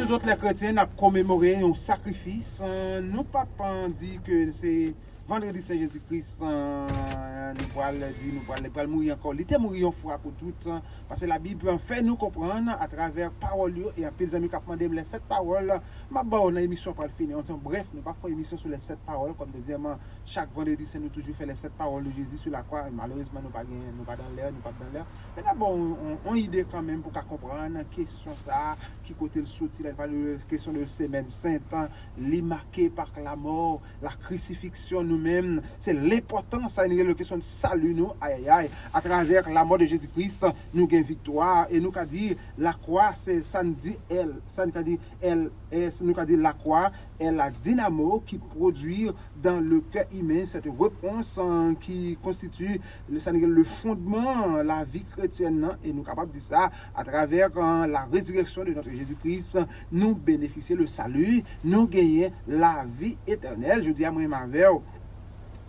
nous autres les chrétiens, nous avons commémoré un sacrifice. Nous pas dit que c'est vendredi Saint Jésus-Christ, nous allons mourir encore. Il était mort une fois pour toutes. Parce que la Bible fait nous comprendre à travers paroles et à peu des amis qui ont demandé les 7 paroles. Ma bonne émission pour le finir. Bref, nous pas faire émission sur les 7 paroles. Comme deuxièmement, chaque vendredi, c'est nous toujours fait les 7 paroles de Jésus sur la croix. Malheureusement, nous pas dans l'air, nous pas dans l'air. Mais d'abord, on a une idée quand même pour comprendre la question ça, qui côté le sorti, la question de semaine sainte, les marqué par la mort, la crucifixion nous-mêmes. C'est l'importance, ça la question de salut nous, à travers la mort de Jésus-Christ, nous avons victoire. Et nous avons dit, la croix, c'est ça nous dit elle. Ça nous dit elle, nous avons dit la croix est la dynamo qui produit dans le cœur humain cette réponse qui constitue le fondement la vie chrétienne. Et nous sommes capables de dire ça à travers la résurrection de notre Jésus-Christ. Nous bénéficions le salut, nous gagnons la vie éternelle. Je dis à moi, ma verre,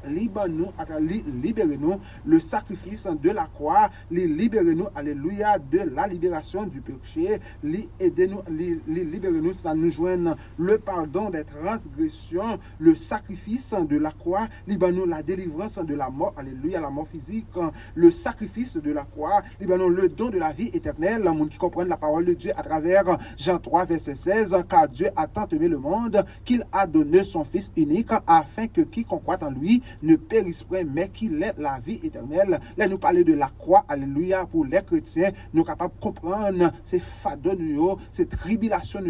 libérez-nous le sacrifice de la croix, libérez-nous, alléluia, de la libération du péché, libérez-nous, ça nous joigne le pardon des transgressions, le sacrifice de la croix, libérez-nous la délivrance de la mort, alléluia, la mort physique, le sacrifice de la croix, libérez-nous le don de la vie éternelle, le monde qui comprenne la parole de Dieu à travers Jean 3, verset 16, car Dieu a tant aimé le monde qu'il a donné son Fils unique afin que quiconque croit en lui ne périsse point, mais qu'il ait la vie éternelle. Là, nous parlons de la croix, alléluia, pour les chrétiens, nous sommes capables de comprendre ces fardeaux, ces tribulations,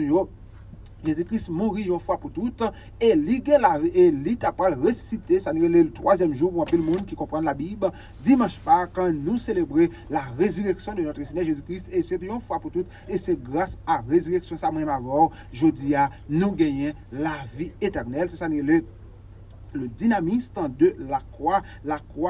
Jésus-Christ mourit une fois pour toutes, et il t'a pas ressuscité, ça n'est le 3e jour pour un peu le monde qui comprend la Bible. Dimanche Pâques, quand nous célébrons la résurrection de notre Seigneur Jésus-Christ, et c'est une fois pour toutes, et c'est grâce à la résurrection, ça même avant, je dis à nous gagnons la vie éternelle. C'est ça n'est le dynamisme de la croix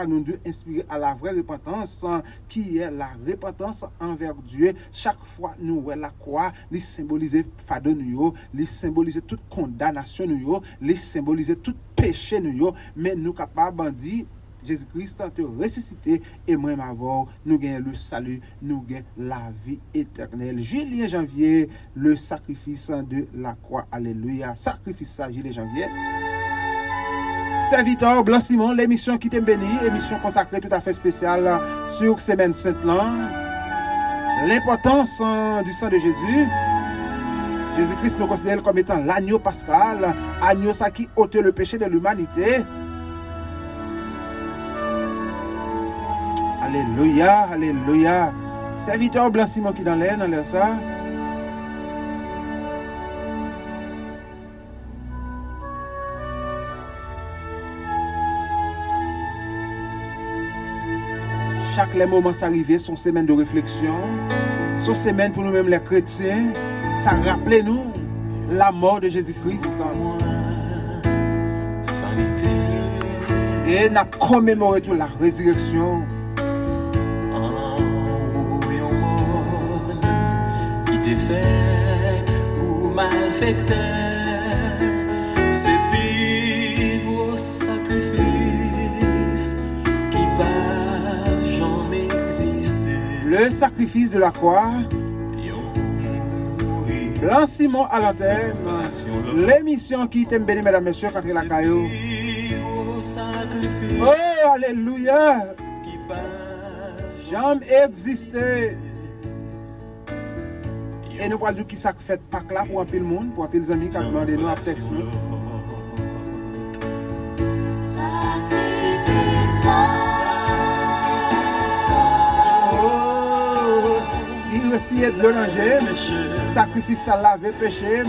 nous doit inspirer à la vraie repentance qui est la repentance envers Dieu. Chaque fois nous voyons la croix, il symbolise fardeau nous, il symbolise toute condamnation nous, il symbolise tout péché nous, mais nous capables de dire Jésus-Christ te ressuscité et moi m'avoir nous gagnons le salut, nous gagnons la vie éternelle. Juillet janvier, le sacrifice de la croix, alléluia. Sacrifice ça juillet janvier. Serviteur Blanc Simon, l'émission qui t'aime béni, émission consacrée tout à fait spéciale sur Semaine Sainte l'importance du sang de Jésus. Jésus-Christ nous considère comme étant l'agneau pascal, agneau ça qui ôte le péché de l'humanité. Alléluia, alléluia. Serviteur Blanc Simon qui dans l'air ça. Chaque les moments arrivés sont semaines de réflexion, sont semaines pour nous-mêmes les chrétiens. Ça rappelle nous la mort de Jésus-Christ. Et nous avons commémoré toute la résurrection. Qui t'est faite pour malfecteur, c'est plus gros sacrifice qui pas jamais existé. Le sacrifice de la croix. Blanc Simon à l'antenne. L'émission qui t'aime béni, mesdames et messieurs, Catherine Lacaillou. Oh, alléluia. Jamais existé. Et nous allons dire qui ça fait pas là pour un peu le monde, pour un peu les amis qui ont demandé nous à texte nous. Il essayait de le ranger, sacrifice à laver péché,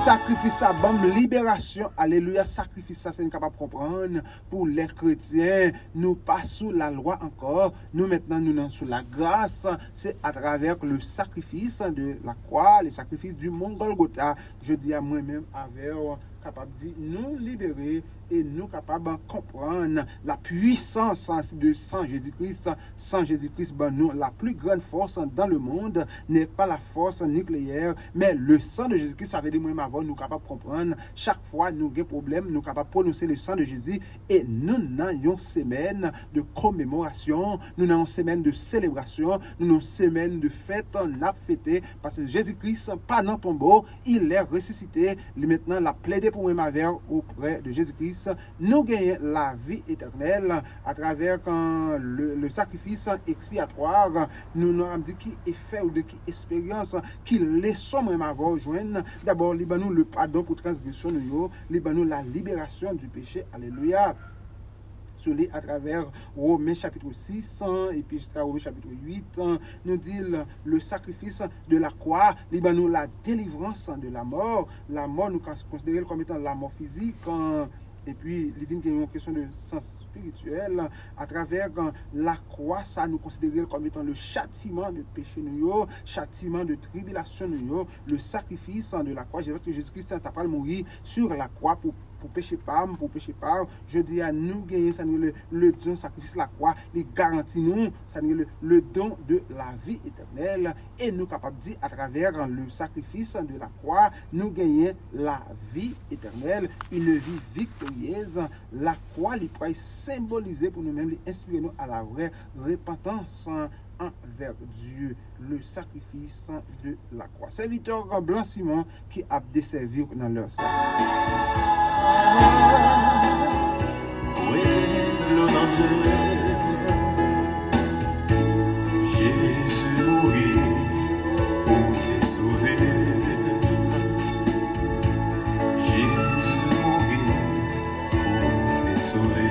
sacrifice à bam libération, alléluia, sacrifice ça c'est capable de comprendre pour les chrétiens, nous pas sous la loi encore, nous maintenant nous sommes sous la grâce, c'est à travers le sacrifice de la croix, le sacrifice du mont Golgotha, je dis à moi-même avec capable de nous libérer et nous capables de comprendre la puissance de sang Jésus-Christ. Sans Jésus-Christ, ben nous, la plus grande force dans le monde n'est pas la force nucléaire, mais le sang de Jésus-Christ. Ça veut dire, moi, avant, nous capables de comprendre. Chaque fois, nous avons un problème, nous capables de prononcer le sang de Jésus et nous avons une semaine de commémoration, nous avons une semaine de célébration, nous avons une semaine de fête, on a fêté parce que Jésus-Christ, pas dans ton tombeau, il est ressuscité. Maintenant, la plaidé pour moi auprès de Jésus-Christ. Nous gagnons la vie éternelle à travers le sacrifice expiatoire. Nous avons dit qui effet ou de qui expérience, qui leçon moi avoir joindre. D'abord, nous le pardon pour transgression, nous la libération du péché. Alléluia. Solé à travers Romains chapitre 6 et puis jusqu'à Romains chapitre 8, nous dit le sacrifice de la croix, nous la délivrance de la mort. La mort, nous considérons comme étant la mort physique. Et puis, il y a une question de sens spirituel. À travers la croix, ça nous considère comme étant le châtiment de péché, châtiment de tribulation, le sacrifice de la croix. Je veux que Jésus-Christ a pas mourir sur la croix pour pécher pas, je dis à nous gagner, ça nous le don sacrifice la croix, les garantit nous, ça nous le don de la vie éternelle, et nous capables de dire à travers le sacrifice de la croix, nous gagnons la vie éternelle, une vie victorieuse. La croix, les pourrait symboliser pour nous-mêmes, inspirer nous à la vraie repentance envers Dieu, le sacrifice de la croix. Serviteur Blanc Simon qui a desservi dans leur sac. Où était le danger? Jésus mourit pour te sauver. Jésus mourit pour te sauver.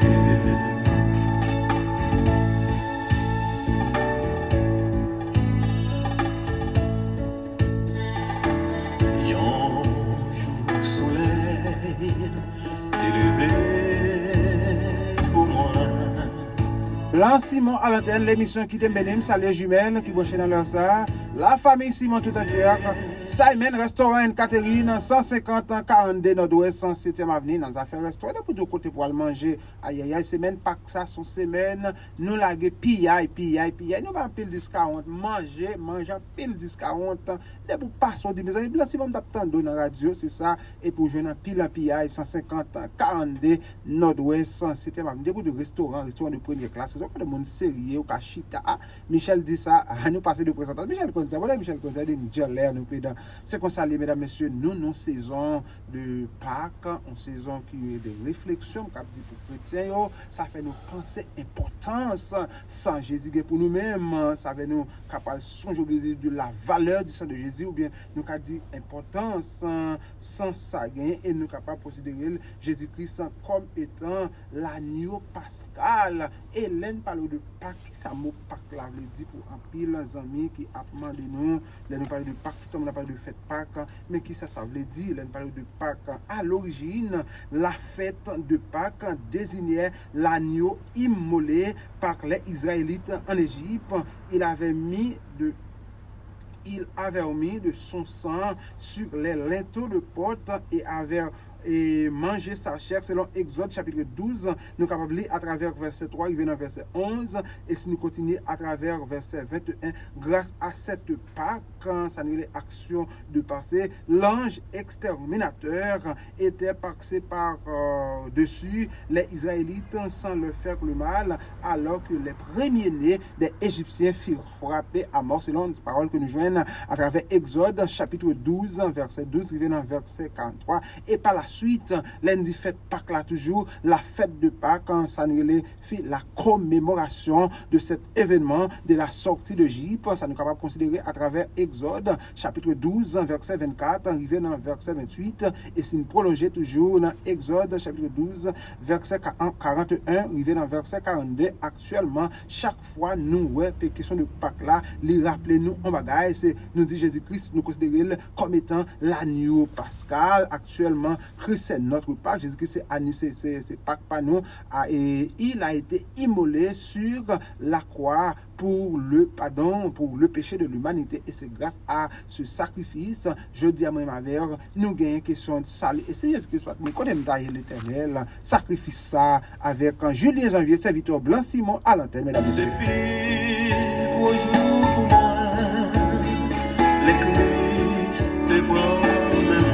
Blanc Simon à l'antenne, l'émission qui t'aime bénim, salut jumelles qui branchent dans leur ça. La famille Simon tout entière. Simon, restaurant Anne-Catherine, 150 ans, 42 Nord-Ouest, 107e avenue, dans affaires restaurant. De deux côtés pour aller manger. Aïe, aïe, aïe, semaine, pas que ça, son semaine. Nous laguer pillaille. Nous va pile 10-40. Manger, pile 10-40. De pour passer, mes amis, Blanc Simon t'attendre dans la radio, c'est ça. Et pour jouer dans pile pillaille, 150 ans, 42 Nord-Ouest, 107e avenue. De pour de restaurant de première classe. C'est pas de monde sérieux, ou cachita. Michel dit ça, à nous passer de présentation. Michel Konza, voilà Michel Konza, de nous dire l'air, nous pédant. C'est qu'on s'allie, mesdames, messieurs, nous, saison de Pâques, une saison qui est de réflexion, comme dit pour chrétiens, ça fait nous penser importance sans Jésus pour nous-mêmes, ça fait nous capables songer de la valeur du sang de Jésus, ou bien nous avons dit importance sans ça et nous capables de considérer Jésus-Christ comme étant l'agneau pascal. Hélène parle de Pâques, ça mot Pâques là, veut dire pour un pile amis qui a demandé nous parler de Pâques, tout le monde a parlé de fête Pâques, mais qui ça veut dire? Hélène parle de Pâques. À l'origine, la fête de Pâques désignait l'agneau immolé par les Israélites en Égypte. Il avait mis de son sang sur les linteaux de porte et manger sa chair selon Exode chapitre 12. Nous sommes capables de lire à travers verset 3, il vient dans verset 11, et si nous continuons à travers verset 21, grâce à cette Pâque, ça n'est l'action de passer, l'ange exterminateur était passé par dessus les Israélites sans leur faire le mal, alors que les premiers-nés des Égyptiens furent frappés à mort, selon les paroles que nous joignons à travers Exode chapitre 12, verset 12, il vient dans verset 43, et par la suite, lundi fête Pâques là toujours, la fête de Pâques, ça nous fait la commémoration de cet événement de la sortie d'Égypte. Ça nous est capable de considérer à travers Exode, chapitre 12, verset 24, arrivé dans verset 28, et si nous prolongeons toujours dans Exode, chapitre 12, verset 41, arrivé dans verset 42, actuellement, chaque fois nous, question de Pâques là, les rappeler nous en bagaille, c'est nous dit Jésus-Christ, nous considérons comme étant l'agneau pascal, actuellement, Jésus-Christ c'est notre Pâque, Jésus-Christ c'est Pâque pas nous, et il a été immolé sur la croix pour le pardon, pour le péché de l'humanité, et c'est grâce à ce sacrifice, je dis à moi ma mère, nous gagnons une question de salut, et c'est Jésus-Christ, nous connaissons l'Éternel, sacrifice ça avec Julien Janvier, serviteur Blanc Simon à l'antenne, mesdames et C'est messieurs. pire qu'au jour pour moi, les Christ te prend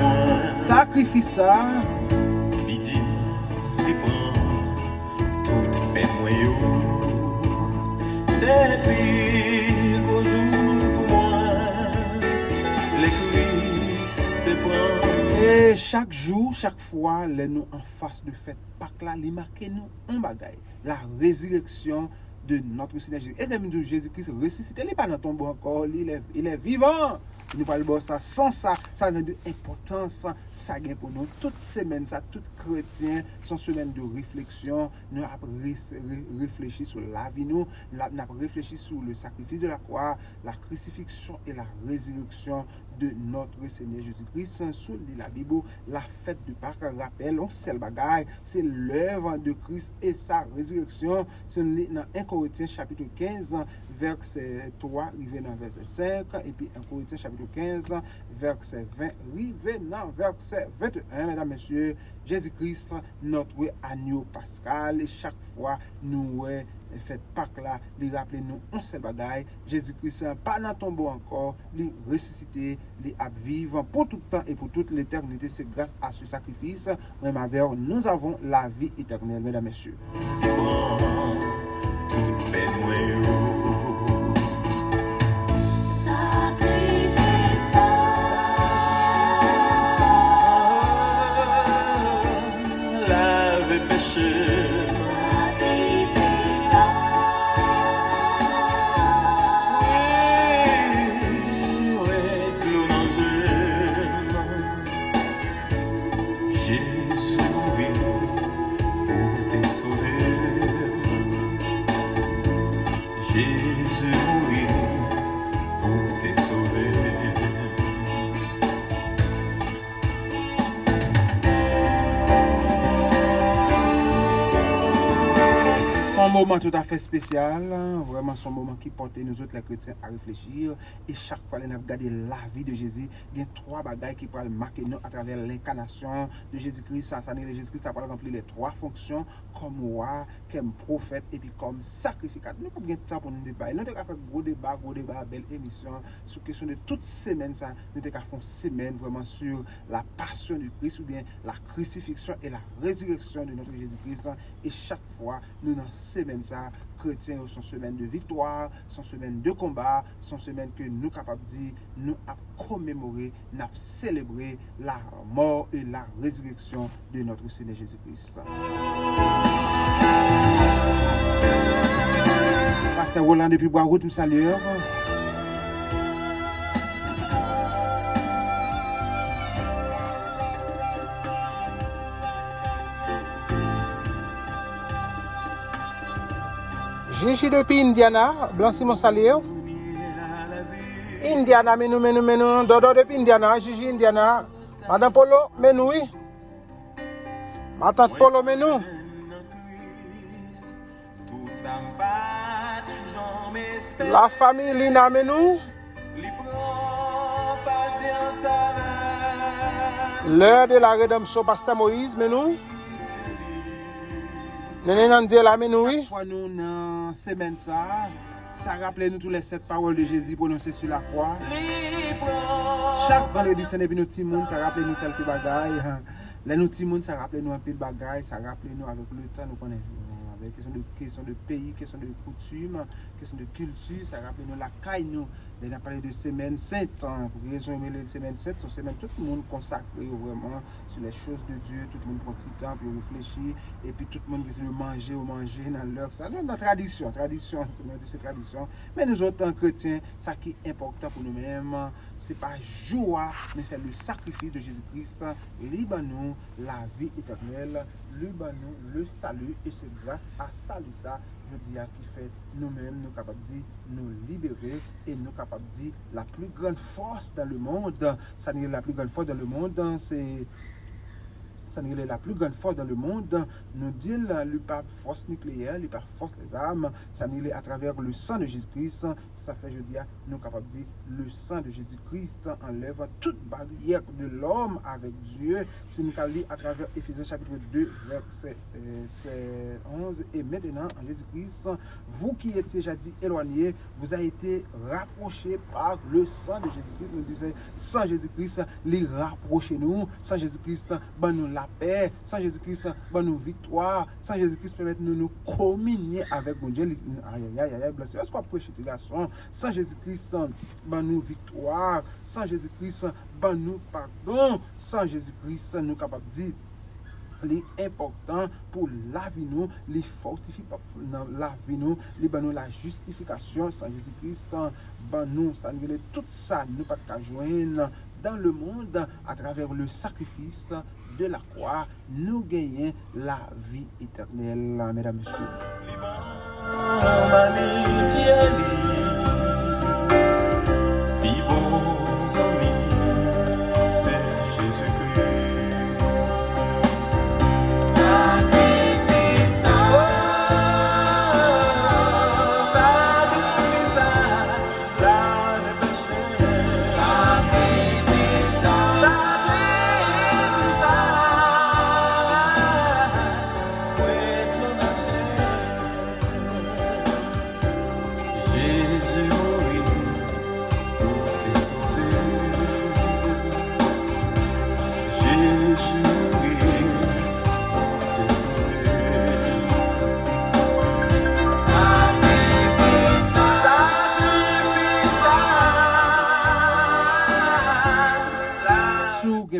moi. Sacrifice ça, Il dit, il prend toute peine moyenne. C'est pire qu'au jour pour moi, les Christ te prend. et chaque jour, chaque fois, les nous en face de fête Pâques là, il marque nous un bagaille, la résurrection de notre Seigneur Jésus. Et c'est même Jésus-Christ ressuscité, il n'est pas dans ton tombeau encore, il est vivant. Nous parlons de ça, sans ça, ça vient de importance, ça gagne pour nous. Toute semaine, ça, tout chrétien, sont semaine de réflexion, nous avons réfléchi sur la vie, nous avons réfléchi sur le sacrifice de la croix, la crucifixion et la résurrection de notre Seigneur Jésus-Christ. Sous la Bible, la fête de Pâques rappelle, on sait le bagage, c'est l'œuvre de Christ et sa résurrection. C'est dans 1 Corinthiens chapitre 15, verset 3, arrivé dans verset 5, et puis 1 Corinthiens chapitre 15, verset 20, arrivé dans verset 21, mesdames, messieurs, Jésus-Christ, notre agneau pascal, et chaque fois nous faites Pâques là, il rappelle nous on seul bagaille, Jésus-Christ pas dans tombeau encore, il ressuscité, il a vivre pour tout le temps et pour toute l'éternité. C'est grâce à ce sacrifice, même avec nous avons la vie éternelle, mesdames, messieurs. Prends toute peine moyenne. Lave péché. Jésus mourit pour te sauver. Jésus mourit pour te sauver. Son moment tout à fait spécial, vraiment son moment qui porte nous autres les chrétiens à réfléchir. Et chaque fois que nous regardons la vie de Jésus, il y a trois bagailles qui peuvent marquer nous à travers l'incarnation de Jésus-Christ. Jésus-Christ a rempli les trois fonctions comme roi, comme prophète et puis comme sacrificateur. Nous n'avons pas de temps pour nous débattre. Nous avons fait gros débat, belle émission sur la question de toute semaine. Nous avons fait une semaine vraiment sur la passion du Christ ou bien la crucifixion et la résurrection de notre Jésus-Christ. Et chaque fois, nous dans semaine ça, chrétiens sont semaine de victoire, sont semaine de combat, sont semaine que nous capables de dire, nous avons commémoré, nous avons célébré la mort et la résurrection de notre Seigneur Jésus-Christ. Pasteur Roland depuis Bois-Route, me salue. Gigi depuis Indiana, Blanc Simon Salio. Indiana, menou, Dodo depuis Indiana, Gigi Indiana. Madame Polo, menou, oui. Ma tante Polo, menou. La famille Lina, menou. L'heure de la rédemption, Pasteur Moïse, menou. Chaque fois nous dans semaine ça rappelle nous tous les 7 paroles de Jésus prononcées sur la croix. Chaque vendredi c'est depuis nos petits monde, ça rappelle nous quelques bagailles. Les nous petits monde, ça rappelle nous un peu de bagailles, ça rappelle nous avec le temps nous connaissons avec question de pays, question de coutume, question de culture, ça rappelle nous la caille nous. On a parlé de semaine sainte, pour résumer les semaines saintes, sont semaines tout le monde consacré vraiment sur les choses de Dieu, tout le monde prend petit temps pour réfléchir, et puis tout le monde qui veut manger dans l'heure, ça dans la tradition, c'est tradition. Mais nous autres, en chrétiens, ça qui est important pour nous-mêmes, c'est pas joie, mais c'est le sacrifice de Jésus-Christ, libre-nous la vie éternelle, libre-nous le salut, et c'est grâce à salut ça, je dis à qui fait nous-mêmes, nous capables de nous libérer et nous capables de dire la plus grande force dans le monde. Ça n'est la plus grande force dans le monde, c'est ça n'est la plus grande force dans le monde, nous dit le pape force nucléaire, le pape force les armes, ça n'est à travers le sang de Jésus-Christ, ça fait, je dis, nous capables de dire, le sang de Jésus-Christ enlève toute barrière de l'homme avec Dieu, c'est nous qu'à lire à travers Éphésiens chapitre 2, verset 11, et maintenant, en Jésus-Christ, vous qui étiez jadis éloignés, vous avez été rapprochés par le sang de Jésus-Christ, nous disons, sans Jésus-Christ, les rapprocher nous, sans Jésus-Christ, ben nous la paix, sans Jésus-Christ, ben nous victoire, sans Jésus-Christ permettre nous communier avec mon Dieu. Aïe, blessé. Est-ce qu'on prêche ces garçons? Sans Jésus-Christ, ben nous victoire, sans Jésus-Christ, ben nous pardon, sans Jésus-Christ, nous capables de dire l'important pour la vie nous, les fortifier dans la vie nous, les ben nous la justification sans Jésus-Christ, ben nous, ça nous tout ça, nous pas qu'à joindre dans le monde à travers le sacrifice de la croix, nous gagnons la vie éternelle, mesdames, messieurs. C'est Jésus-Christ.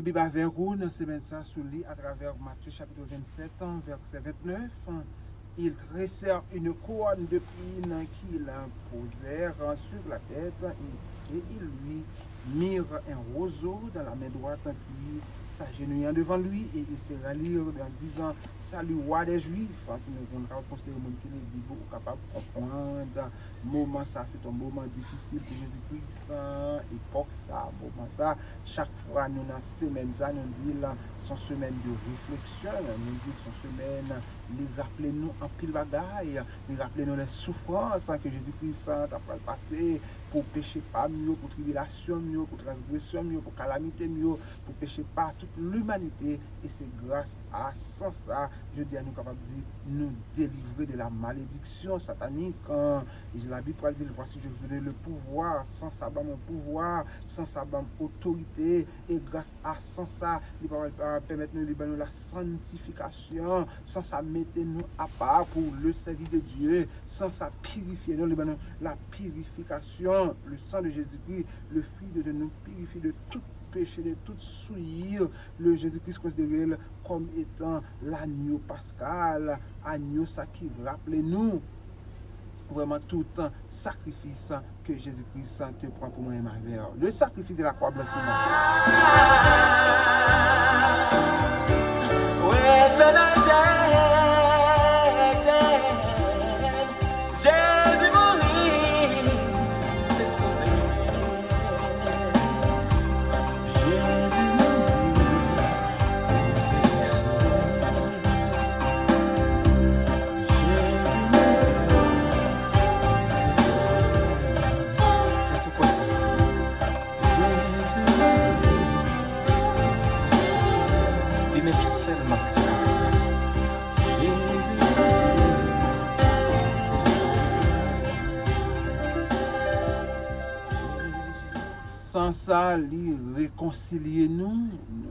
Bible avec vous dans semaine ça sous lit à travers Matthieu chapitre 27 verset 29. Ils tressèrent une couronne de pine qu'ils posèrent sur la tête et ils lui mirent un roseau dans la main droite puis s'agenouillant devant lui et il se rallièrent en disant salut roi des Juifs. Si nous avons considéré le monde qui est Bible capable de comprendre moment ça c'est un moment difficile pour Jésus-Christ époque ça moment ça chaque fois nous dans semaine ça nous dit là son semaine de réflexion nous dit son semaine les rappeler nous en pile bagaille les rappeler nous les souffrances que Jésus-Christ a passé pour péché pas mieux pour tribulation mieux pour transgression mieux pour calamité mieux pour péché pas toute l'humanité et c'est grâce à sans ça je dis à nous capable de dire nous délivrer de la malédiction satanique la Bible dit voici je vous donne le pouvoir sans ça mon pouvoir sans ça autorité et grâce à sans ça il va permettre nous la sanctification sans ça mettez-nous à part pour le service de Dieu sans ça purifier nous la purification le sang de Jésus-Christ le Fils de Dieu nous purifie de tout péché, de toute souillure. Le Jésus-Christ considéré comme étant l'agneau pascal, agneau ça qui rappelle nous vraiment tout sacrifice que Jésus-Christ te prend pour moi et ma mère. Le sacrifice de la croix blanchie. Jésus mourit, c'est sauvé. Jésus mourit, t'es sauvé. Jésus mourit, t'es sauvé. Et c'est quoi ça? Jésus mourit, t'es sauvé. Lui-même seulement qui a fait ça. Jésus sans ça, lui réconcilier nous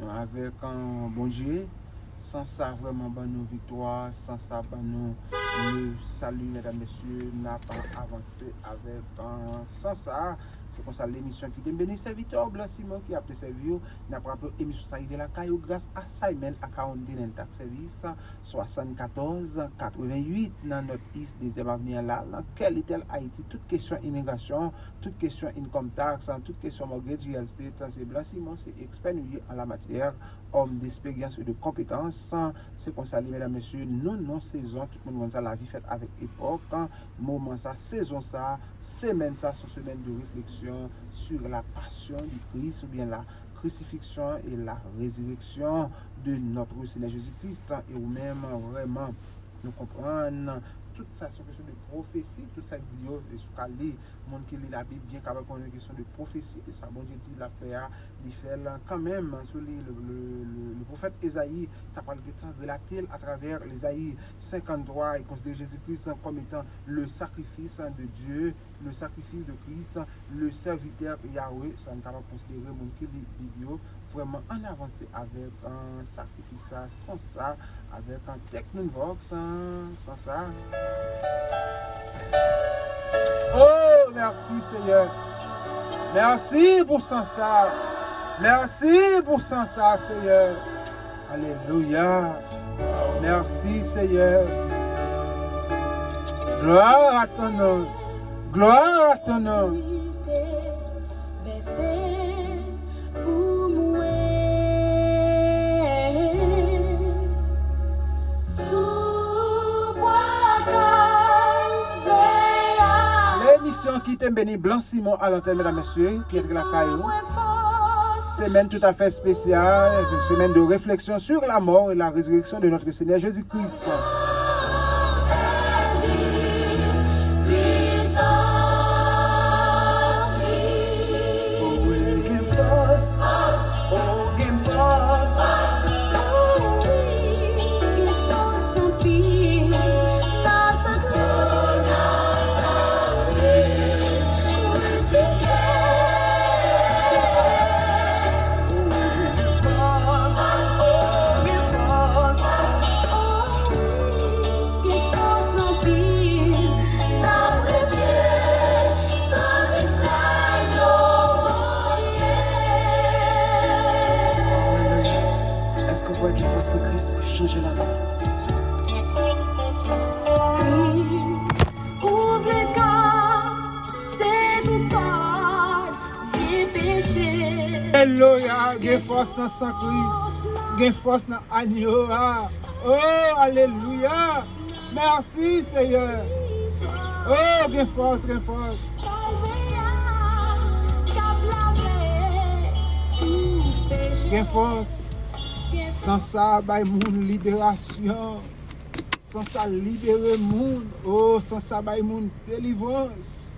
avec un bon Dieu. Sans ça, vraiment, ben, nos victoires. Sans ça, ben, nous, le salut, mesdames, messieurs, n'a pas avancé avec sans ça. C'est comme ça l'émission qui est béni serviteur Blanc Simon qui a été servi. N'a pas émission ça arrive la caillou grâce à Simon à 40 tax service 74 88 dans notre liste des avenir là. Dans quelle est Haïti? Toute question immigration, toute question income tax, toute question mortgage real estate, c'est Blanc Simon, c'est expert en la matière, homme d'expérience et de compétences. C'est comme ça, mesdames, messieurs, nous, non saison, tout le monde ça la vie faite avec époque, moment ça, saison ça, semaine ça, sont semaine de réflexion sur la passion du Christ ou bien la crucifixion et la résurrection de notre Seigneur Jésus-Christ. Et ou même vraiment nous comprendre tout ça sont question de prophétie, tout ça dit et sous calé monde qui lit la Bible bien capable connaître question de prophétie et ça bon Dieu dit l'affaire il fait quand même sur le prophète Ésaïe t'a parlé relaté à travers l'Ésaïe 53 il considère Jésus-Christ comme étant le sacrifice de Dieu, le sacrifice de Christ, le serviteur Yahweh, ça on capable considérer monde qui lit Bible vraiment en avancé avec un sacrifice sans ça avec un Technovox sans ça. Oh, merci Seigneur. Merci pour ça. Merci pour ça, Seigneur. Alléluia. Merci Seigneur. Gloire à ton nom. Gloire à ton nom. Qui t'aime béni Blanc Simon à l'antenne, mesdames et messieurs, qui est la caillou. Semaine tout à fait spéciale, une semaine de réflexion sur la mort et la résurrection de notre Seigneur Jésus-Christ. Christ pour changer la vie. Ouvre le cœur, c'est tout pas des péchés. Alléluia, gain force dans sang Christ, gain force dans agneau. Oh, alléluia. Merci Seigneur. Oh, gain force, gain force. Gain force. Sans ça, bay moun libération. Sans ça, libérer moun. Oh, sans ça, bay moun délivrance.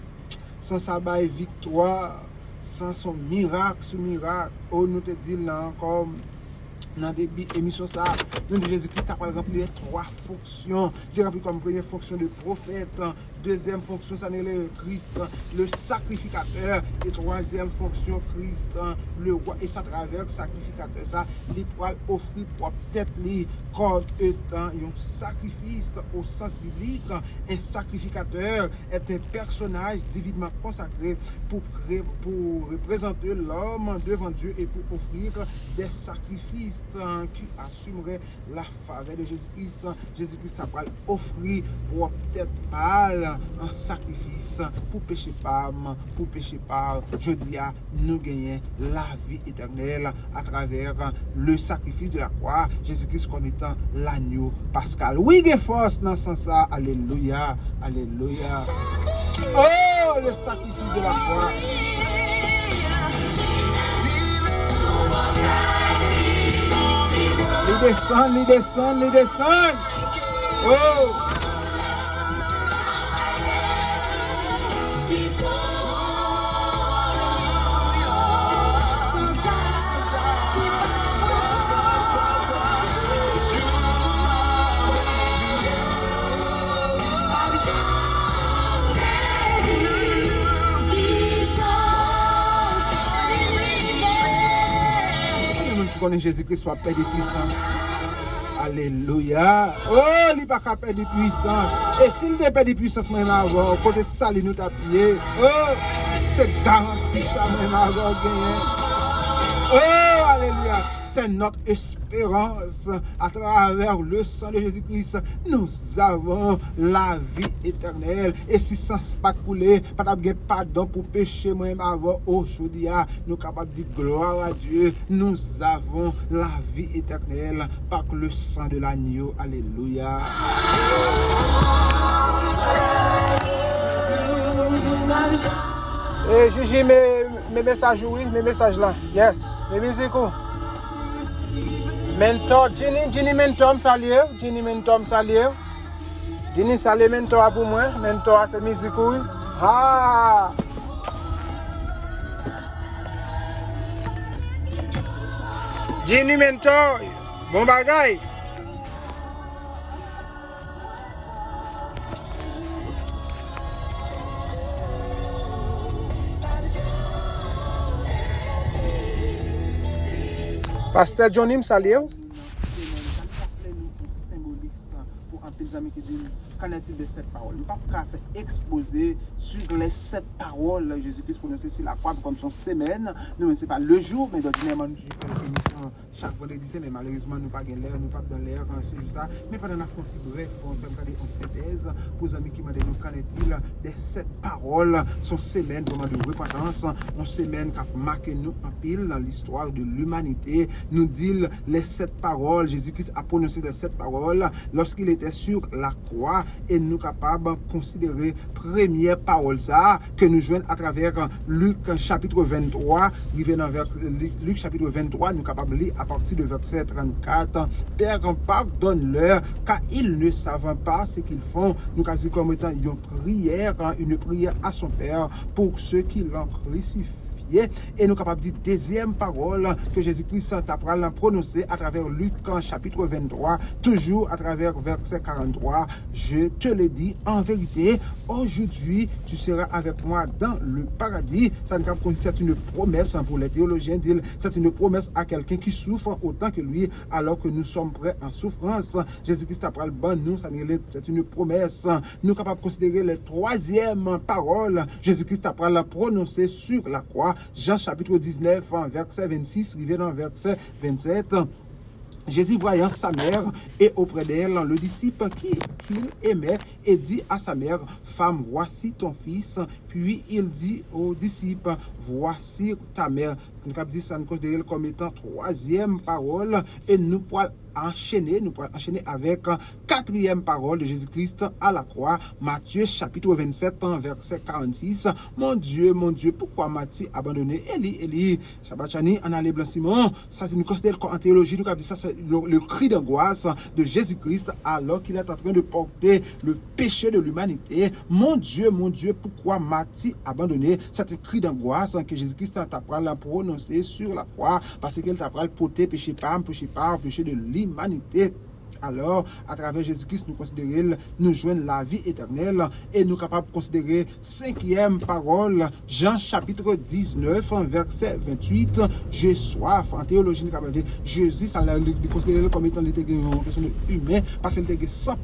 Sans ça, bay victoire. Sans son miracle sur miracle. Oh, nous te disons là encore. Dans des émissions ça, nous de Jésus-Christ a rempli 3 fonctions. Il a rempli comme première fonction de prophète, deuxième fonction ça n'est le Christ, le sacrificateur, et troisième fonction Christ, le roi. Et ça travers le sacrificateur ça, il pourra offrir propre tête li comme étant un sacrifice au sens biblique. Un sacrificateur est un personnage divinement consacré pour représenter l'homme devant Dieu et pour offrir des sacrifices qui assumerait la faveur de Jésus-Christ. Jésus-Christ a offert pour peut-être pâle un sacrifice pour pécher par, je dis à nous gagner la vie éternelle à travers le sacrifice de la croix. Jésus-Christ comme étant l'agneau pascal. Oui, il y a force dans ce sens-là. Alléluia, alléluia. Oh, le sacrifice de la croix. Il descend. Oh! Connaît Jésus-Christ va perdre puissance. Alléluia. Oh, il n'a pas perdre puissance. Et s'il n'a pas de puissance, même avant, côté ça, il nous a pillé. Oh, c'est garanti ça, même avant gagner. Oh, alléluia. C'est notre espérance à travers le sang de Jésus-Christ. Nous avons la vie éternelle. Et si sans pas couler, pas de pardon pour pécher, moi-même avant aujourd'hui, nous sommes capables de dire gloire à Dieu. Nous avons la vie éternelle par le sang de l'agneau. Alléluia. Et juger mes messages, oui, mes messages là. Yes, mes musiques. Mentor, Jenny Mentor, salut. Jenny Mentor, salut. Jenny, salut Mentor pour moi. Mentor, c'est musique, oui. Ah! Jenny Mentor, bon bagay. Pasteur Johnny, salut. Qu'en est-il de cette parole? Nous ne pouvons pas faire exposer sur les 7 paroles Jésus-Christ prononcées sur la croix comme son semaine. Nous ne sais pas le jour, mais d'ordinairement nous faisons une émission chaque vendredi, mais malheureusement nous n'avons pas l'air, nous ne sommes pas dans l'air quand c'est ça. Mais pendant la frontière, bref, on va regarder en synthèse pour les amis qui m'ont dit qu'en est-il des 7 paroles, son semaine vraiment de repentance, une semaine qui a marqué nous en pile dans l'histoire de l'humanité. Nous dit les 7 paroles, Jésus-Christ a prononcé les 7 paroles lorsqu'il était sur la croix. Et nous capables de considérer première parole ça que nous joignons à travers Luc chapitre 23, Luc chapitre 23, nous capables de lire à partir de verset 34. Père, pardonne-leur car ils ne savent pas ce qu'ils font. Nous quasi comme étant une prière à son Père pour ceux qui l'ont crucifié. Et nous sommes capables de dire deuxième parole que Jésus-Christ a prononcée à travers Luc chapitre 23, toujours à travers verset 43. Je te le dis en vérité, aujourd'hui tu seras avec moi dans le paradis. Ça c'est une promesse pour les théologiens, c'est une promesse à quelqu'un qui souffre autant que lui alors que nous sommes prêts en souffrance. Jésus-Christ a parlé bon nous, c'est une promesse. Nous sommes capables de considérer les troisième parole. Jésus-Christ a prononcé sur la croix. Jean chapitre 19, verset 26, rivé dans verset 27. Jésus voyant sa mère et auprès d'elle le disciple qu'il aimait et dit à sa mère, femme, voici ton fils. Puis il dit au disciple, voici ta mère. Nous avons dit ça comme étant troisième parole et nous pourrons enchaîner avec quatrième parole de Jésus-Christ à la croix, Matthieu chapitre 27, verset 46. Mon Dieu, pourquoi m'as-tu abandonné? Eli, Shabachani, Anale Blanc Simon. Ça, c'est une considère en théologie. Nous avons dit ça, c'est le cri d'angoisse de Jésus-Christ alors qu'il est en train de porter le péché de l'humanité. Mon Dieu, pourquoi m'as-tu abandonné? C'est un cri d'angoisse que Jésus-Christ t'a prononcé sur la croix parce qu'il t'a porté péché par péché de l'humanité. Alors, à travers Jésus-Christ, nous considérons, nous joignons la vie éternelle et nous sommes capables de considérer cinquième parole, Jean chapitre 19, verset 28. J'ai soif. En théologie, nous sommes capables de dire, Jésus, ça l'a considéré comme étant une personne humaine parce qu'il était 100%,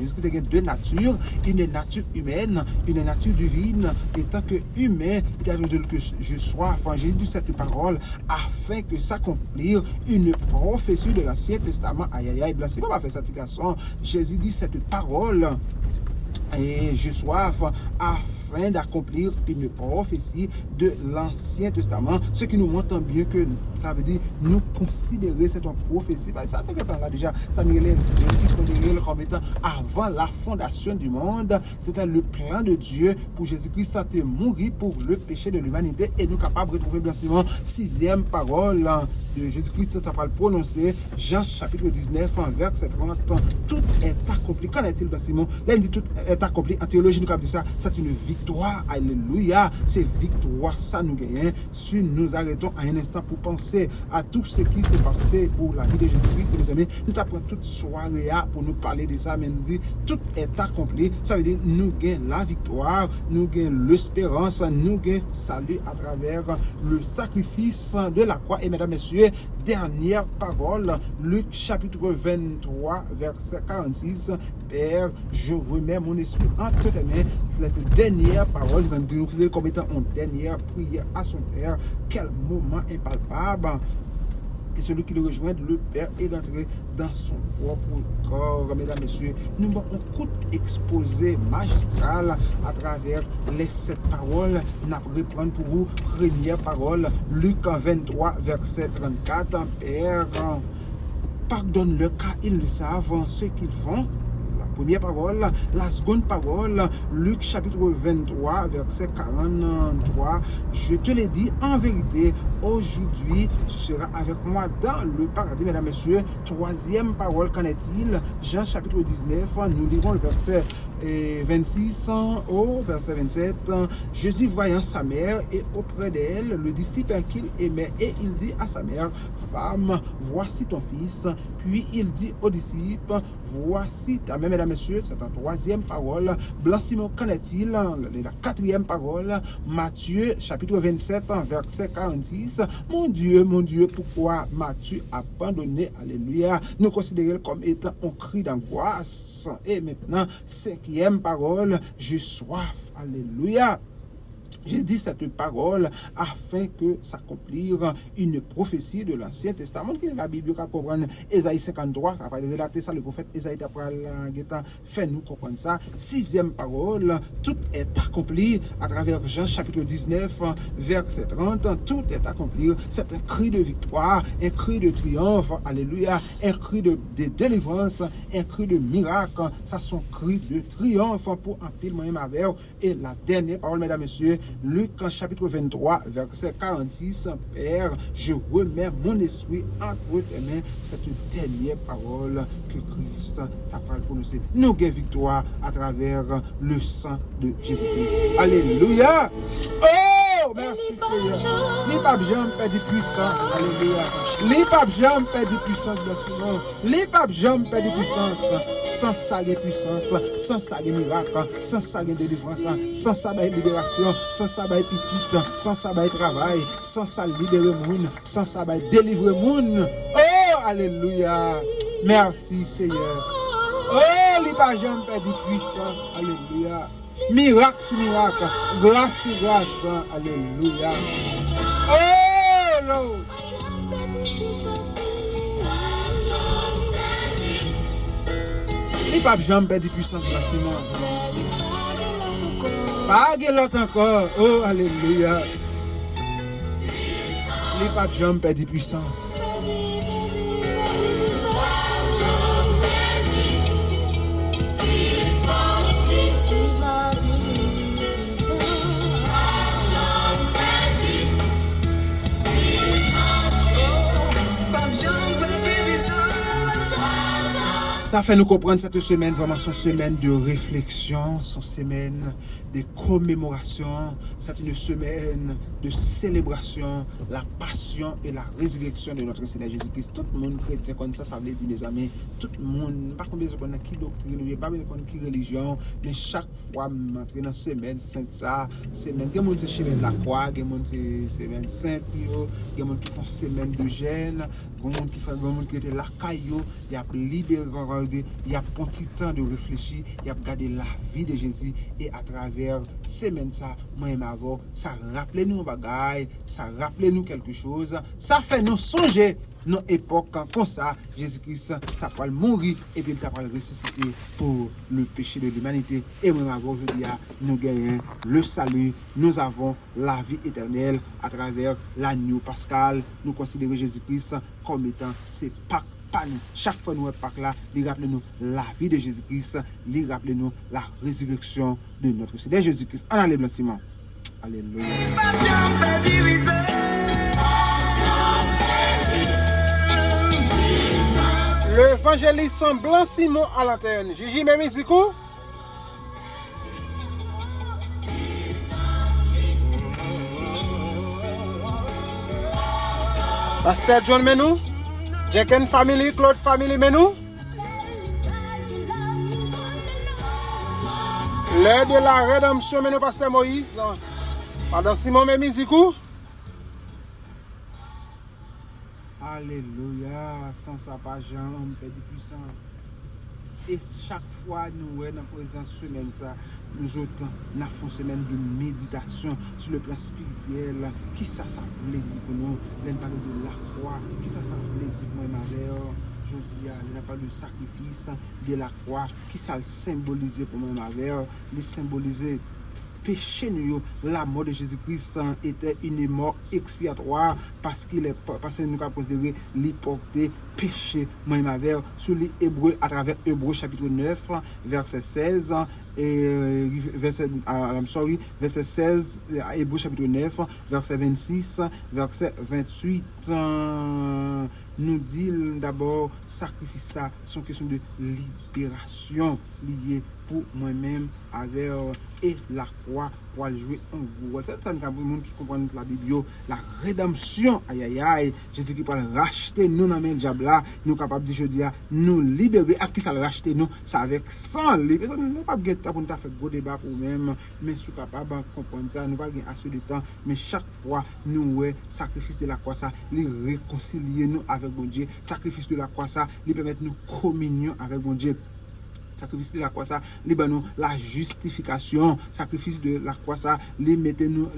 Jésus-Christ était deux natures, une nature humaine, une nature divine, étant que humain, il a dit que je soif. J'ai dit cette parole afin que s'accomplir une prophétie de l'Ancien Testament. C'est pas faire cette garçon. Jésus dit cette parole et je soif afin d'accomplir une prophétie de l'Ancien Testament. Ce qui nous montre bien que ça veut dire nous considérer cette prophétie. Ça là déjà, ça nous est comme étant avant la fondation du monde. C'était le plan de Dieu pour Jésus-Christ a mourir pour le péché de l'humanité et nous capables de retrouver blanchiment sixième parole de Jésus-Christ a prononcé Jean chapitre 19 verset 30. Tout est accompli. Qu'en est-il blanchiment? Là il dit tout est accompli. En théologie nous avons dit ça, c'est une victoire. Alléluia. C'est victoire ça nous gagnons. Si nous arrêtons à un instant pour penser à tout ce qui s'est passé pour la vie de Jésus-Christ, mes amis, nous t'apprenons toute soirée pour nous parler de ça, mais nous dit tout est accompli. Ça veut dire nous gagnons la victoire, nous gagnons l'espérance, nous gagnons salut à travers le sacrifice de la croix. Et mesdames, messieurs, dernière parole, Luc chapitre 23, verset 46. Père, je remets mon esprit entre tes mains. Cette dernière parole, nous faisons comme étant une dernière prière à son Père. Quel moment impalpable. Et celui qui le rejoint, le Père, est d'entrer dans son propre corps. Mesdames, messieurs, nous avons un coup exposé magistral à travers les 7 paroles. Nous reprendre pour vous, première parole, Luc 23, verset 34. Père, pardonne-le car ils ne savent ce qu'ils font. La première parole. La seconde parole, Luc chapitre 23, verset 43. Je te l'ai dit, en vérité, aujourd'hui, tu seras avec moi dans le paradis, mesdames, messieurs. Troisième parole, qu'en est-il? Jean chapitre 19, nous lirons le verset 26 au verset 27. Jésus voyant sa mère et auprès d'elle le disciple qu'il aimait, et il dit à sa mère, femme, voici ton fils. Puis il dit au disciple, voici ta mère. Mesdames, messieurs, c'est la troisième parole. Blanc Simon, qu'en est-il? La quatrième parole, Matthieu chapitre 27 verset 46. Mon Dieu, pourquoi m'as-tu abandonné? Alléluia. Nous considérons comme étant un cri d'angoisse. Et maintenant, cinquième parole, j'ai soif. Alléluia. J'ai dit cette parole afin que s'accomplisse une prophétie de l'Ancien Testament qui est la Bible qui comprend Ésaïe 53, après relater ça, le prophète Ésaïe fait nous comprendre ça. Sixième parole, tout est accompli à travers Jean chapitre 19, verset 30, tout est accompli. C'est un cri de victoire, un cri de triomphe, alléluia, un cri de délivrance, un cri de miracle, ça sont cris de triomphe pour un pile moyen avec. Et la dernière parole, mesdames, messieurs, Luc chapitre 23, verset 46, Père, je remets mon esprit entre tes mains. Cette dernière parole que Christ t'a prononcée. Nous gagnons victoire à travers le sang de Jésus-Christ. Alléluia. Oh, merci Seigneur. Les papes jamais perdent puissance. Alléluia. Les papes jamais perdent puissance dans ce monde. Les papes jamais perdent puissance. Sans ça, les puissances. Sans ça, les miracles. Sans ça, les délivrances. Sans ça, la libération. Sans ça, la petite. Sans ça, le travail. Sans ça, libérer le monde. Sans ça, délivrer le monde. Oh, alléluia. Merci Seigneur. Oh, les papes jamais perdent puissance. Alléluia. Miracle sur miracle, grâce sur grâce, alléluia. Oh Lord. Les papes jamais perdent puissance dans ce monde. Pas de l'autre encore, oh alléluia. Les papes jamais perdent puissance. Ça fait nous comprendre cette semaine, vraiment son semaine de réflexion, son semaine de commémoration, c'est une semaine de célébration, la passion et la résurrection de notre Seigneur Jésus-Christ. Tout le monde chrétien comme ça veut dire mes amis, tout le monde, pas combien de gens qui doctrine, pas combien de qui religion, mais chaque fois m'entrer dans semaine sainte ça, semaine, il y a des gens qui semaine de la croix, il y a des gens qui semaine sainte, il y a des gens qui font semaine de gêne, il y a des gens qui étaient la caillou, il y a libéré. Il y a un petit temps de réfléchir, il y a regardé la vie de Jésus et à travers semaine ça, moi et ma voix, ça rappelle nous un bagaille, ça rappelle nous quelque chose, ça fait nous songer nos époques comme ça, Jésus-Christ t'a pas mourir et puis il t'a pas ressuscité pour le péché de l'humanité. Et moi et ma voix, je dis, nous gagnons le salut, nous avons la vie éternelle à travers l'agneau pascal. Nous considérons Jésus-Christ comme étant c'est Pâques. Chaque fois nous Pâques là, il rappelle nous la vie de Jésus-Christ, il rappelle nous la résurrection de notre Seigneur Jésus-Christ. En allez blanchiment. Alléluia. L'évangéliste Blanc Simon à l'antenne. Gigi mes musiques. Pasteur John Menou. Jecken Family, Claude Family Menou. L'heure de la rédemption Menou, Pasteur Moïse. Pendant Simon mes musiques. Alléluia, sans sa page, on perd du puissant. Et chaque fois nous sommes dans la présence semaine ça, nous autres, nous avons une semaine de méditation sur le plan spirituel. Qui ça voulait dire pour nous? Nous parlons de la croix. Qui ça voulait dire pour moi, ma mère? Je dis, nous avons parlé du sacrifice de la croix. Qui ça le symbolisait pour moi, ma mère? Il symbolisait péché nous. La mort de Jésus-Christ était une mort expiatoire parce que nous avons considéré l'hypocrite péché moi ma vers sur les Hébreux à travers Hébreux chapitre 9 verset 16 et verset 16 Hébreux chapitre 9 verset 26 verset 28 nous dit d'abord sacrifice ça sont question de libération liée pour moi-même avec et la croix pour jouer un rôle. C'est ça pour les gens qui comprennent la Bible, la rédemption, aïe aïe aïe, Jésus qui parle racheter nous dans le diable là, nous capables de jeudi nous libérer. À qui ça racheter nous, ça avec sang libre. Nous pas bien pour nous faire gros débat pour même, mais sous capable de comprendre ça, nous pas gain assez de temps, mais chaque fois nous ouais sacrifice de la croix ça, les réconcilier nous avec bon Dieu, sacrifice de la croix ça, les permettre nous communion avec bon Dieu. Sacrifice de la croix ça, nous la justification, sacrifice de la croix ça, les mettez nous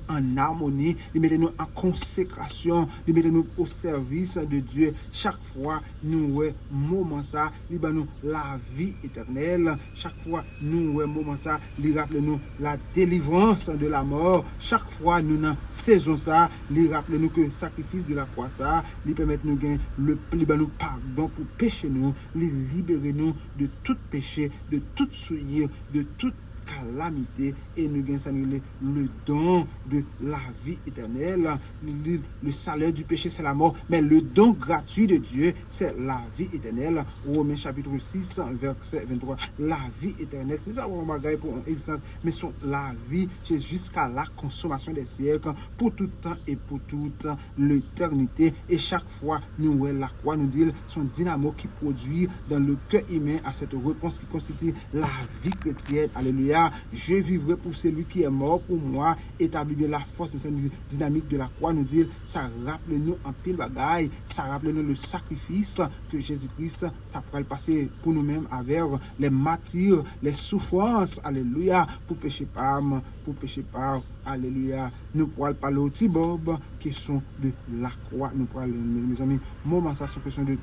en harmonie, les mettez nous en consécration, les mettez nous au service de Dieu. Chaque fois nous ouais moment ça, nous la vie éternelle. Chaque fois nous ouais moment ça, les rappelle nous la délivrance de la mort. Chaque fois nous dans saison ça, les rappelle nous que sacrifice de la croix ça, les permettre nous gagner le nous pardon pour pécher nous, les libérer nous de tout péché, de toute souillure, de toute calamité et nous gagnons le don de la vie éternelle. Le salaire du péché c'est la mort, mais le don gratuit de Dieu c'est la vie éternelle. Romains chapitre 6 verset 23. La vie éternelle, c'est ça on bagaille pour une existence, mais la vie c'est jusqu'à la consommation des siècles, pour tout temps et pour toute l'éternité. Et chaque fois nous la croix nous dit son dynamo qui produit dans le cœur humain à cette réponse qui constitue la vie chrétienne. Alléluia. Je vivrai pour celui qui est mort pour moi. Établit bien la force de cette dynamique de la croix. Nous dit, ça rappelle nous en pile bagaille. Ça rappelle nous le sacrifice que Jésus-Christ a passé pour nous-mêmes avec les martyrs, les souffrances. Alléluia. Pour pécher par. Alléluia. Nous pourrons parler au petit Bob qui sont de la croix. Nous pourrons, mes amis, moment ça, c'est une question de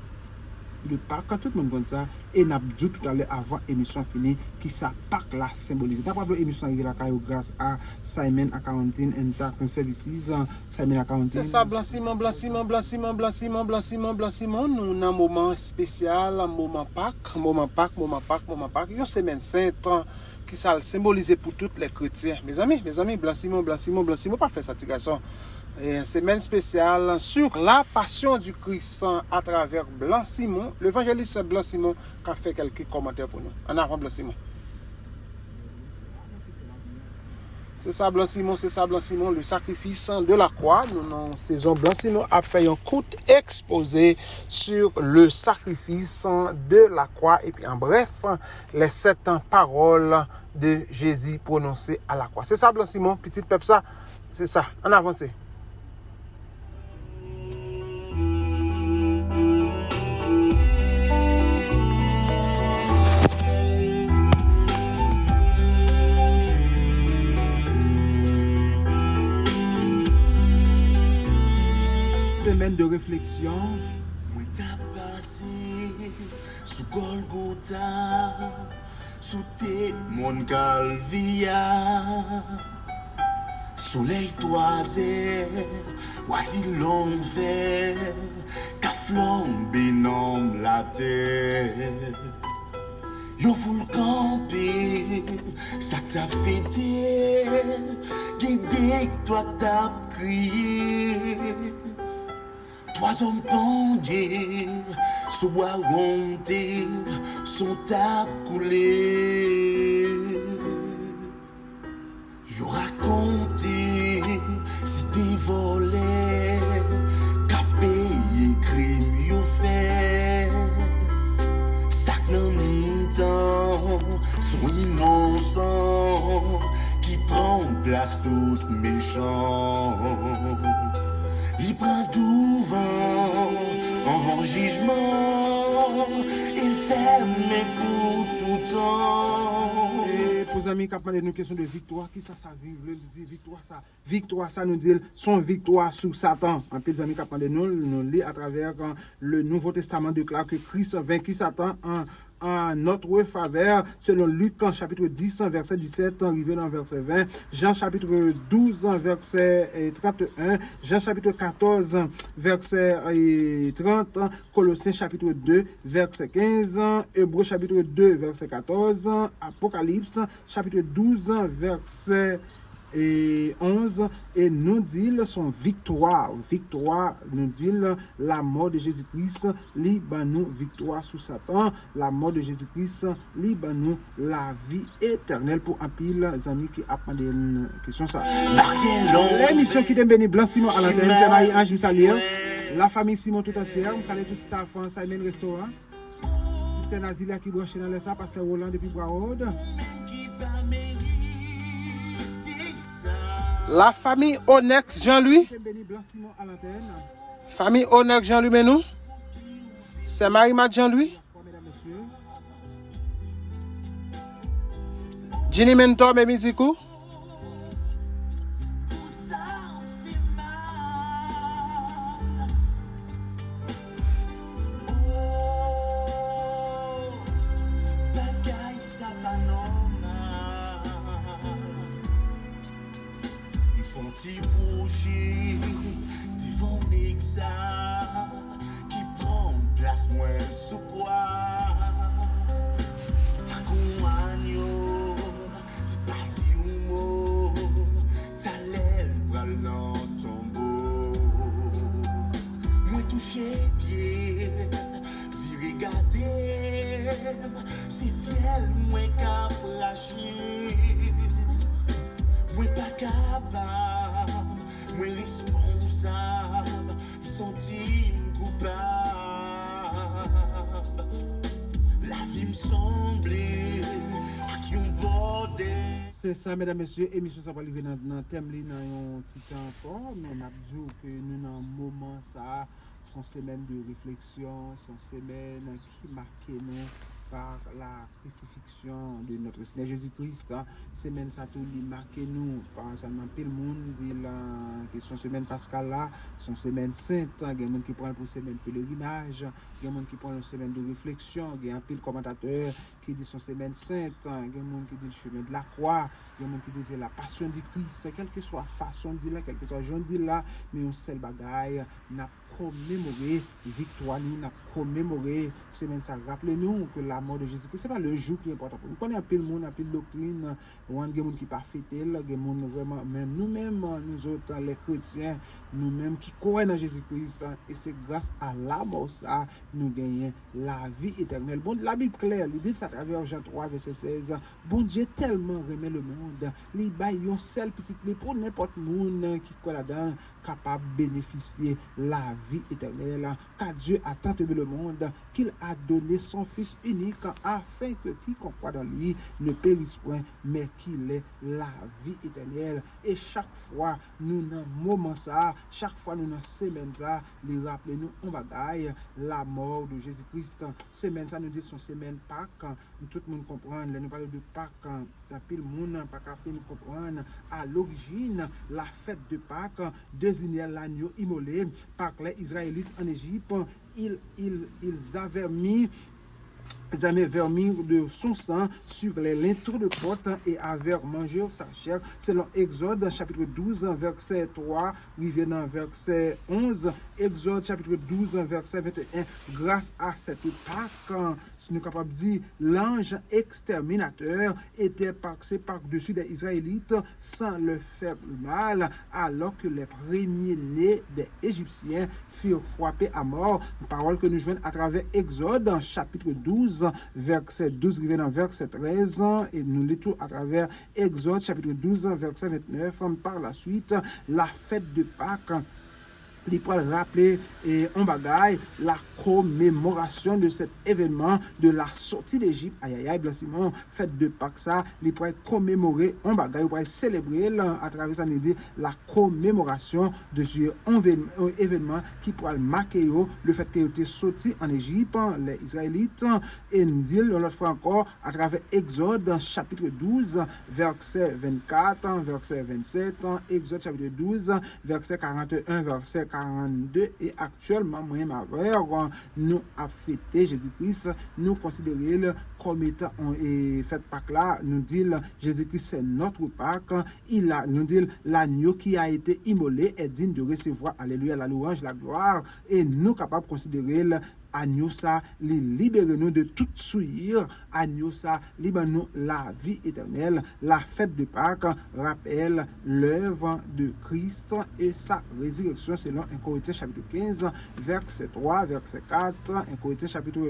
Pâques, quand tout le monde comme ça, et n'a dit tout à l'heure avant l'émission finie, qui ça Pâques là symbolise. D'après l'émission grâce à Simon Accounting and Tax Services, Simon Accounting. C'est ça, blanchiment. Nous avons un moment spécial, moment Pâques. Une semaine sainte qui ça symbolise pour tous les chrétiens. Mes amis, blanchiment, pas faire ça, garçon. Une semaine spéciale sur la passion du Christ à travers Blanc Simon, l'évangéliste Blanc Simon, qui a fait quelques commentaires pour nous. En avant, Blanc Simon. C'est ça, Blanc Simon, le sacrifice de la croix. Nous, dans saison Blanc Simon, a fait un court exposé sur le sacrifice de la croix. Et puis, en bref, les 7 paroles de Jésus prononcées à la croix. C'est ça, Blanc Simon, petit peuple, ça. C'est ça, en avance. Semaine de réflexion. Moi t'as passé sous Golgotha, sous tes mon Calvia, soleil toisé, ouati l'envers, qu'a flambé dans la terre. Yo volcan camper, ça t'a fêté, guidé toi t'as crié. 3 hommes pendus, soit hontés, sont à couler. Yo raconté, si t'es volé, qu'a payé crime yo fait. Sac nan mi-temps, sont innocents, qui prend place tout méchant. Il prend tout vent, en jugement, il ferme pour tout temps. Et pour les amis qui parlent de nous question de victoire, qui ça vive, le dit victoire ça nous dit son victoire sur Satan. En plus, les amis qui parlent de nous lit à travers le Nouveau Testament déclare que Christ a vaincu Satan en notre faveur, selon Luc chapitre 10, verset 17, arrivé dans verset 20, Jean chapitre 12, verset 31, Jean chapitre 14, verset 30, Colossiens chapitre 2, verset 15, Hébreux chapitre 2, verset 14, Apocalypse chapitre 12, verset 11, et nous dit son victoire, nous dit la mort de Jésus-Christ, libre nous victoire sous Satan, la mort de Jésus-Christ, libre nous la vie éternelle pour un pile amis qui appendent une question ça. L'émission qui t'aime béni Blanc Simon à l'antenne, c'est Marie-Ange, je salue la famille Simon tout entière, je salue tout staff, Simon Restaurant, Sister Nazilia qui branche dans le ça, Pasteur Roland depuis Bois-Rode. La famille Onex Jean-Louis. Famille Onex Jean-Louis Menou. C'est Marie-Mat Jean-Louis. Jenny Mentor Memizikou. Qui prend place moins sous quoi ta agneau parti ou mot ta l'aile bral dans tombeau moi touché pied vi regarder c'est fiel moi cap lâcher moi pas capable moi responsable senti coupable la vie me semblait à qui on bordait. C'est ça, mesdames, messieurs, émission ça va arriver dans le thème, dans un petit temps encore, mais on a dit que nous, dans un moment, ça, son semaine de réflexion, son semaine qui marque nous par la crucifixion de notre Seigneur Jésus-Christ. Semaine ça tout marque nous par seulement tout le monde dit la question semaine pascale là, son semaine sainte, il y a des gens qui prennent pour semaine pèlerinage, il y a des gens qui prennent une semaine de réflexion, il y a un pile commentateur qui dit son semaine sainte, il y a des gens qui dit le chemin de la croix, il y a des gens qui disent la passion du Christ, quelle que soit façon de dire là, quelle que soit genre de dire là, mais on seul bagaille n'a commémorer victoire, nous n'a commémorer semaine ça. Rappelez-nous que la mort de Jésus-Christ, c'est pas le jour qui est important. Nous connaissons un peu le monde, un peu de doctrine, il y a des gens qui pas fêter, il y a des gens vraiment, même nous-mêmes, nous autres, les chrétiens, nous-mêmes qui croyons dans Jésus-Christ, et c'est grâce à la mort ça, nous gagnons la vie éternelle. Bon, la Bible claire, il dit ça à travers Jean 3, verset 16, bon Dieu tellement remet le monde, il baille un seul petit lait pour n'importe monde qui croit là-dedans, capable de bénéficier la vie éternelle, car Dieu a tant aimé le monde qu'il a donné son Fils unique afin que quiconque croit dans lui ne périsse point, mais qu'il ait la vie éternelle. Et chaque fois nous dans moment ça, chaque fois nous dans semaine ça, les rappelez-nous on bagaille la mort de Jésus-Christ. Semaine ça nous dit son semaine Pâques, tout le monde comprend, nous parlons de Pâques, puis le monde pas qu'à faire nous comprendre à l'origine la fête de Pâques désignait l'agneau immolé par les Israélites en Égypte. Ils avaient mis de son sang sur les linteaux de porte et avaient mangé sa chair. Selon Exode chapitre 12 verset 3, revenant verset 11, Exode chapitre 12 verset 21. Grâce à cette Pâque, nous sommes capables de dire l'ange exterminateur était passé par-dessus des Israélites sans leur faire mal, alors que les premiers-nés des Égyptiens furent frappés à mort. Une parole que nous joignons à travers Exode chapitre 12 verset 12 revenant verset 13, et nous lisons à travers Exode chapitre 12 verset 29. Par la suite, la fête de Pâques, il peut rappeler en bagaille la commémoration de cet événement de la sortie d'Égypte. Blanc Simon, fête de Pâques ça, il peut commémorer en bagaille, il peut célébrer à travers ça, dit la commémoration de ce événement qui pourrait marquer le fait qu'il était sorti en Égypte, les Israélites, et nous dit l'autre fois encore à travers Exode chapitre 12 verset 24, verset 27, Exode chapitre 12 verset 41, verset 1942 et actuellement, moi ma mère, nous a fêté Jésus-Christ, nous considérons comme étant fête Pâques là, nous dit Jésus-Christ c'est notre Pâques, nous dit l'agneau qui a été immolé est digne de recevoir, alléluia, la louange, la gloire, et nous capables de considérer agneau ça, libérer nous de toute souillure, agneau ça, libère nous la vie éternelle, la fête de Pâques rappelle l'œuvre de Christ et sa résurrection selon 1 Corinthiens chapitre 15, verset 3, verset 4, 1 Corinthiens chapitre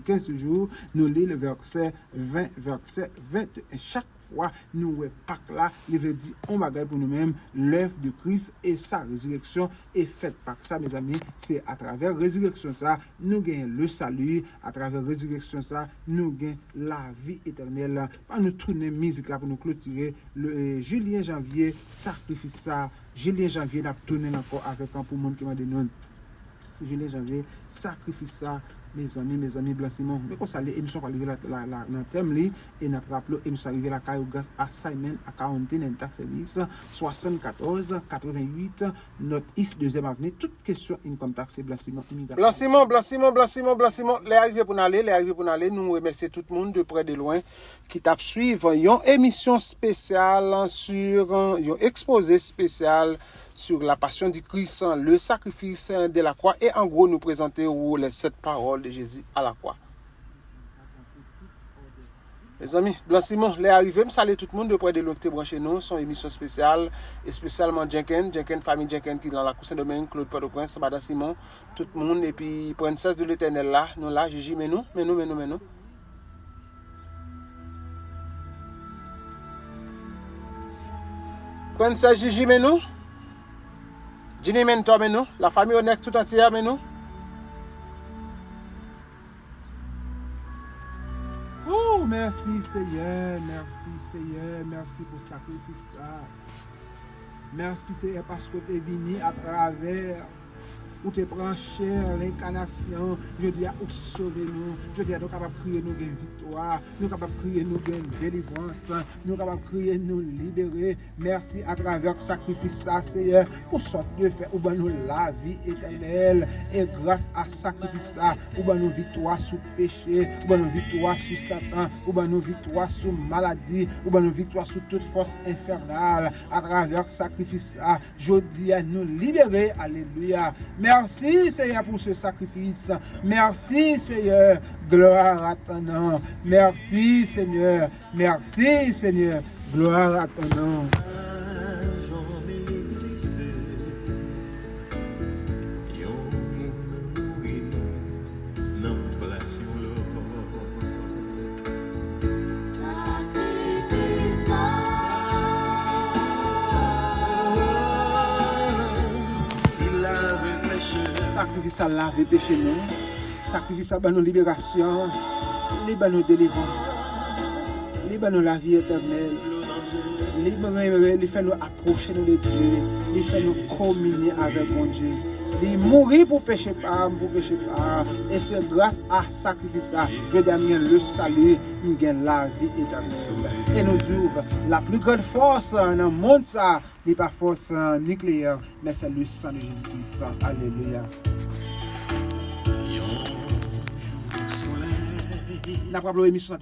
15 toujours, nous lisons le verset 20, verset 21. Chaque fois, nous Pâques là, il veut dire on bagaille pour nous-mêmes l'œuvre de Christ et sa résurrection est faite Pâques. Ça, mes amis, c'est à travers résurrection ça, nous gagnons le salut, à travers résurrection ça, nous gagnons la vie éternelle. Pas nous tourner musique là pour nous clôturer le Julien Janvier, sacrifice ça. Julien Janvier n'a tourné encore avec un pour le monde qui m'a donné. C'est Julien Janvier, sacrifice ça. Mes amis, Blanc-Simon. Mais quand ça l'émission va arriver dans le thème, et nous rappelons l'émission arrivée à Cayogas Assignment à Quarantine and Tax Service 74 88 notre East 2e avenue. Toute question income tax Blanc-Simon. Blanc-Simon. Les arrivés pour aller. Nous remercions tout le monde de près de loin qui t'a suivre une émission spéciale sur un exposé spécial sur la passion du Christ, le sacrifice de la croix, et en gros nous présenter les 7 paroles de Jésus à la croix. Mes amis, Blanc-Simon, les arrivés, je salue tout le monde de près de l'autre branché nous, son émission spéciale, et spécialement Jenkins, famille Jenkins qui est dans la Cousin Domaine, Claude Port-au-Prince, Bada Simon, tout le monde, et puis Princesse de l'Éternel là, nous là, Gigi, mais nous. Princesse Gigi, mais nous. Jenny Mentor, mais nous. La famille honnête tout entière, mais nous. Oh, merci Seigneur, merci pour le sacrifice. Merci Seigneur parce que tu es venu à travers où tu prends cher l'incarnation. Je dis à sauver nous. Je dis à nous capables de crier nous gain victoire. Nous capables de crier nous gain délivrance. Nous capables de crier nous libérer. Merci à travers le sacrifice ça, Seigneur, pour sorte de faire ou ben nous la vie éternelle. Et grâce à ce sacrifice ça, ou ben nous victoire sur péché, ou ben nous victoire sur Satan, ou ben nous victoire sur maladie, ou ben nous victoire sur toute force infernale. À travers le sacrifice ça, je dis à nous libérer. Alléluia. Merci Seigneur pour ce sacrifice. Merci Seigneur. Gloire à ton nom. Merci Seigneur. Merci Seigneur. Gloire à ton nom. Sacrifice à laver péché nous, sacrifice à nos libération, nos délivrance, nos la vie éternelle, les fait nous approcher de Dieu, les fait nous communier avec mon Dieu. Il mourit pour pécher pas, et c'est grâce à sacrifice ça que je gagne le salut, nous gagne la vie éternelle. Et nous disons, la plus grande force dans le monde ça, n'est pas force nucléaire, mais c'est le sang de Jésus-Christ. Alléluia. N'a pas l'émission